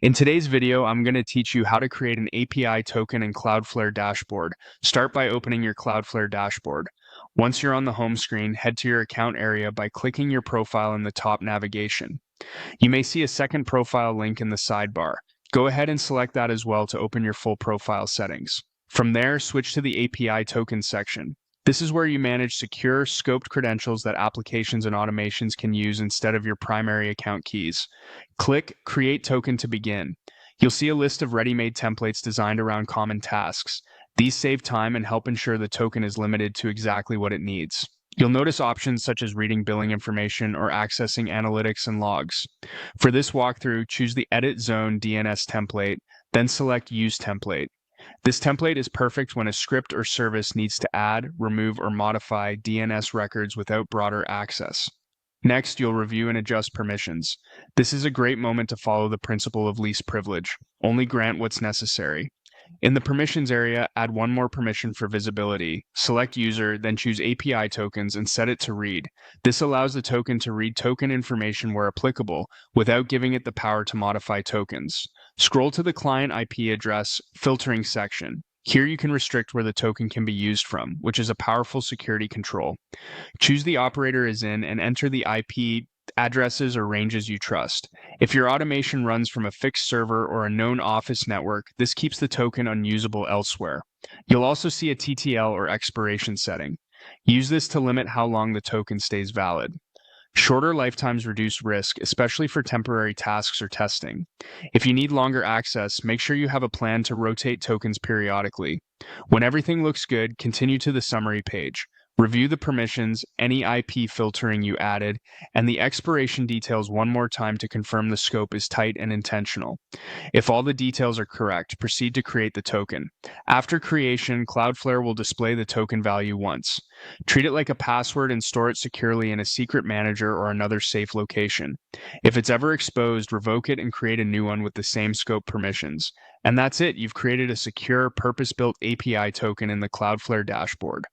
In today's video, I'm going to teach you how to create an API token in Cloudflare dashboard. Start by opening your Cloudflare dashboard. Once you're on the home screen, head to your account area by clicking your profile in the top navigation. You may see a second profile link in the sidebar. Go ahead and select that as well to open your full profile settings. From there, switch to the API token section. This is where you manage secure, scoped credentials that applications and automations can use instead of your primary account keys. Click Create Token to begin. You'll see a list of ready-made templates designed around common tasks. These save time and help ensure the token is limited to exactly what it needs. You'll notice options such as reading billing information or accessing analytics and logs. For this walkthrough, choose the Edit Zone DNS template, then select Use Template. This template is perfect when a script or service needs to add, remove, or modify DNS records without broader access. Next, you'll review and adjust permissions. This is a great moment to follow the principle of least privilege. Only grant what's necessary. In the permissions area, add one more permission for visibility. Select User, then choose API tokens and set it to read. This allows the token to read token information where applicable, without giving it the power to modify tokens. Scroll to the client IP address filtering section. Here you can restrict where the token can be used from, which is a powerful security control. Choose the operator as in and enter the IP addresses or ranges you trust. If your automation runs from a fixed server or a known office network, this keeps the token unusable elsewhere. You'll also see a TTL or expiration setting. Use this to limit how long the token stays valid. Shorter lifetimes reduce risk, especially for temporary tasks or testing. If you need longer access, make sure you have a plan to rotate tokens periodically. When everything looks good, continue to the summary page. Review the permissions, any IP filtering you added, and the expiration details one more time to confirm the scope is tight and intentional. If all the details are correct, proceed to create the token. After creation, Cloudflare will display the token value once. Treat it like a password and store it securely in a secret manager or another safe location. If it's ever exposed, revoke it and create a new one with the same scope permissions. And that's it, you've created a secure, purpose-built API token in the Cloudflare dashboard.